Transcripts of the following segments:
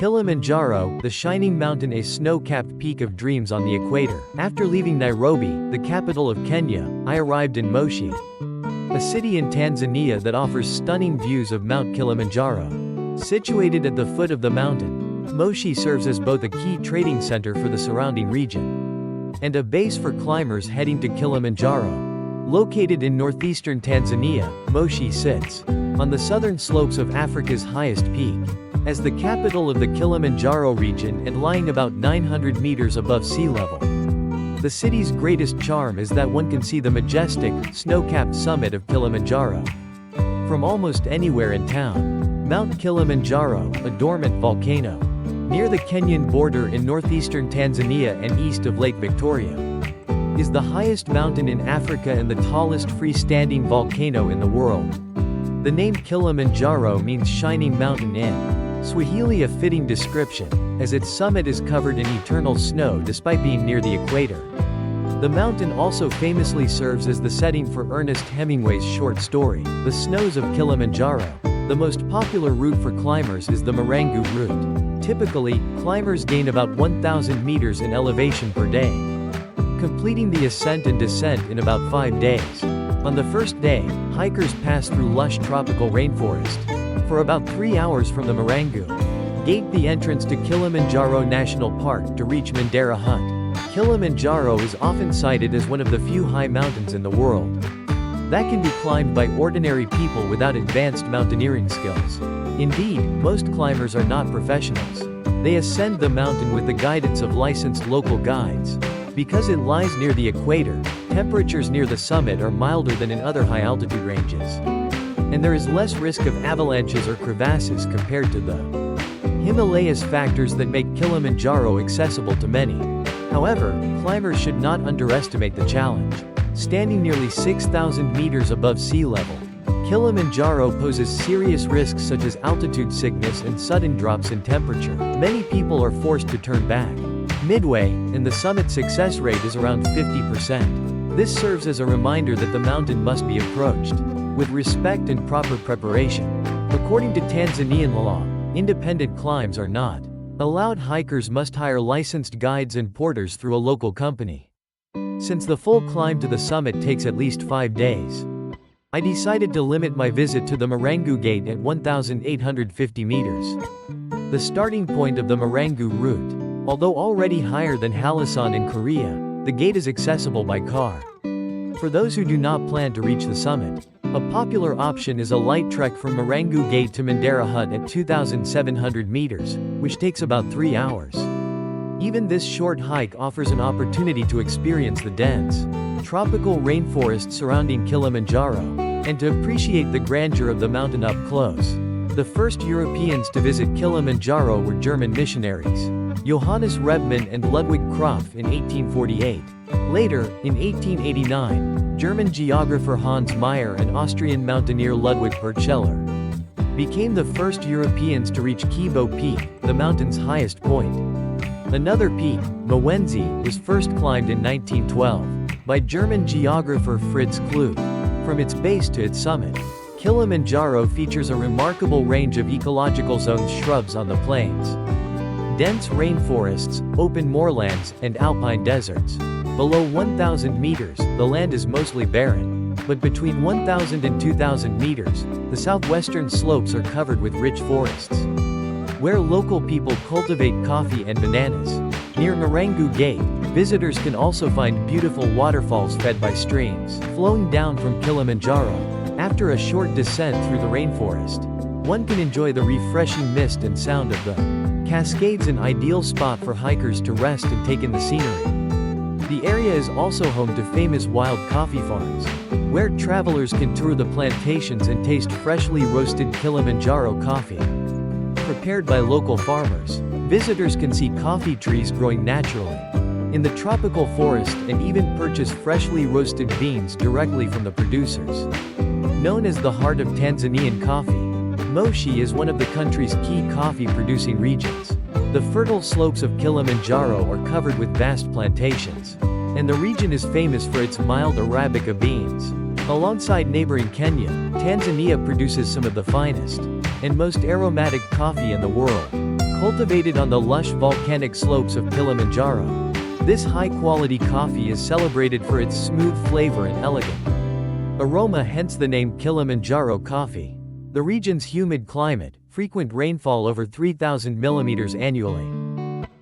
Kilimanjaro, the shining mountain, a snow-capped peak of dreams on the equator. After leaving Nairobi, the capital of Kenya, I arrived in Moshi, a city in Tanzania that offers stunning views of Mount Kilimanjaro. Situated at the foot of the mountain, Moshi serves as both a key trading center for the surrounding region and a base for climbers heading to Kilimanjaro. Located in northeastern Tanzania, Moshi sits on the southern slopes of Africa's highest peak. As the capital of the Kilimanjaro region and lying about 900 meters above sea level, the city's greatest charm is that one can see the majestic, snow-capped summit of Kilimanjaro from almost anywhere in town. Mount Kilimanjaro, a dormant volcano near the Kenyan border in northeastern Tanzania and east of Lake Victoria, is the highest mountain in Africa and the tallest freestanding volcano in the world. The name Kilimanjaro means shining mountain in Swahili, a fitting description, as its summit is covered in eternal snow despite being near the equator. The mountain also famously serves as the setting for Ernest Hemingway's short story, The Snows of Kilimanjaro. The most popular route for climbers is the Marangu route. Typically, climbers gain about 1,000 meters in elevation per day, completing the ascent and descent in about 5 days. On the first day, hikers pass through lush tropical rainforest for about 3 hours from the Marangu Gate, the entrance to Kilimanjaro National Park, to reach Mandera Hut. Kilimanjaro is often cited as one of the few high mountains in the world that can be climbed by ordinary people without advanced mountaineering skills. Indeed, most climbers are not professionals. They ascend the mountain with the guidance of licensed local guides. Because it lies near the equator, temperatures near the summit are milder than in other high-altitude ranges, and there is less risk of avalanches or crevasses compared to the Himalayas, factors that make Kilimanjaro accessible to many. However, climbers should not underestimate the challenge. Standing nearly 6,000 meters above sea level, Kilimanjaro poses serious risks such as altitude sickness and sudden drops in temperature. Many people are forced to turn back midway, and the summit success rate is around 50%. This serves as a reminder that the mountain must be approached with respect and proper preparation. According to Tanzanian law, independent climbs are not allowed. Hikers must hire licensed guides and porters through a local company. Since the full climb to the summit takes at least 5 days, I decided to limit my visit to the Marangu Gate at 1,850 meters. The starting point of the Marangu route, although already higher than Halasan in Korea, the gate is accessible by car. For those who do not plan to reach the summit, a popular option is a light trek from Marangu Gate to Mandera Hut at 2,700 meters, which takes about 3 hours. Even this short hike offers an opportunity to experience the dense, tropical rainforest surrounding Kilimanjaro, and to appreciate the grandeur of the mountain up close. The first Europeans to visit Kilimanjaro were German missionaries, Johannes Rebmann and Ludwig Krapf, in 1848. Later, in 1889, German geographer Hans Meyer and Austrian mountaineer Ludwig Pertscheller became the first Europeans to reach Kibo Peak, the mountain's highest point. Another peak, Mowenzi, was first climbed in 1912 by German geographer Fritz Kluge. From its base to its summit, Kilimanjaro features a remarkable range of ecological zones: shrubs on the plains, dense rainforests, open moorlands, and alpine deserts. Below 1,000 meters, the land is mostly barren, but between 1,000 and 2,000 meters, the southwestern slopes are covered with rich forests, where local people cultivate coffee and bananas. Near Marangu Gate, visitors can also find beautiful waterfalls fed by streams flowing down from Kilimanjaro. After a short descent through the rainforest, one can enjoy the refreshing mist and sound of the cascades, an ideal spot for hikers to rest and take in the scenery. The area is also home to famous wild coffee farms, where travelers can tour the plantations and taste freshly roasted Kilimanjaro coffee prepared by local farmers. Visitors can see coffee trees growing naturally in the tropical forest and even purchase freshly roasted beans directly from the producers. Known as the heart of Tanzanian coffee, Moshi is one of the country's key coffee-producing regions. The fertile slopes of Kilimanjaro are covered with vast plantations, and the region is famous for its mild Arabica beans. Alongside neighboring Kenya, Tanzania produces some of the finest and most aromatic coffee in the world. Cultivated on the lush volcanic slopes of Kilimanjaro, this high-quality coffee is celebrated for its smooth flavor and elegant aroma, hence the name Kilimanjaro coffee. The region's humid climate, frequent rainfall over 3,000 millimeters annually,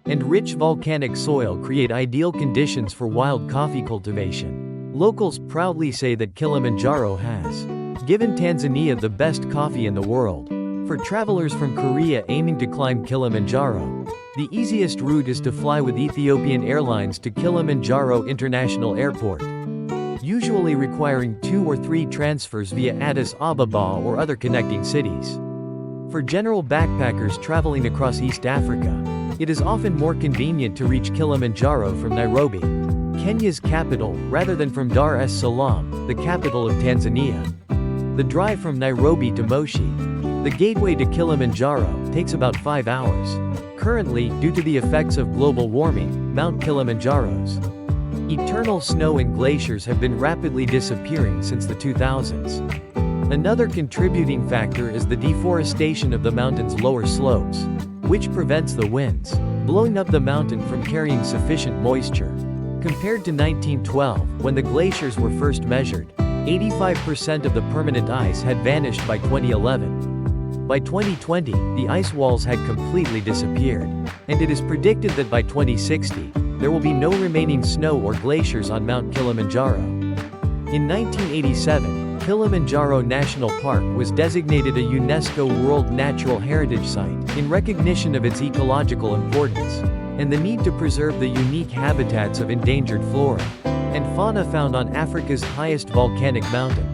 and rich volcanic soil create ideal conditions for wild coffee cultivation. Locals proudly say that Kilimanjaro has given Tanzania the best coffee in the world. For travelers from Korea aiming to climb Kilimanjaro, the easiest route is to fly with Ethiopian Airlines to Kilimanjaro International Airport, usually requiring 2 or 3 transfers via Addis Ababa or other connecting cities. For general backpackers traveling across East Africa, it is often more convenient to reach Kilimanjaro from Nairobi, Kenya's capital, rather than from Dar es Salaam, the capital of Tanzania. The drive from Nairobi to Moshi, the gateway to Kilimanjaro, takes about 5 hours. Currently, due to the effects of global warming, Mount Kilimanjaro's eternal snow and glaciers have been rapidly disappearing since the 2000s. Another contributing factor is the deforestation of the mountain's lower slopes, which prevents the winds blowing up the mountain from carrying sufficient moisture. Compared to 1912, when the glaciers were first measured, 85% of the permanent ice had vanished by 2011. By 2020, the ice walls had completely disappeared, and it is predicted that by 2060, there will be no remaining snow or glaciers on Mount Kilimanjaro. In 1987, Kilimanjaro National Park was designated a UNESCO World Natural Heritage Site, in recognition of its ecological importance, and the need to preserve the unique habitats of endangered flora and fauna found on Africa's highest volcanic mountain.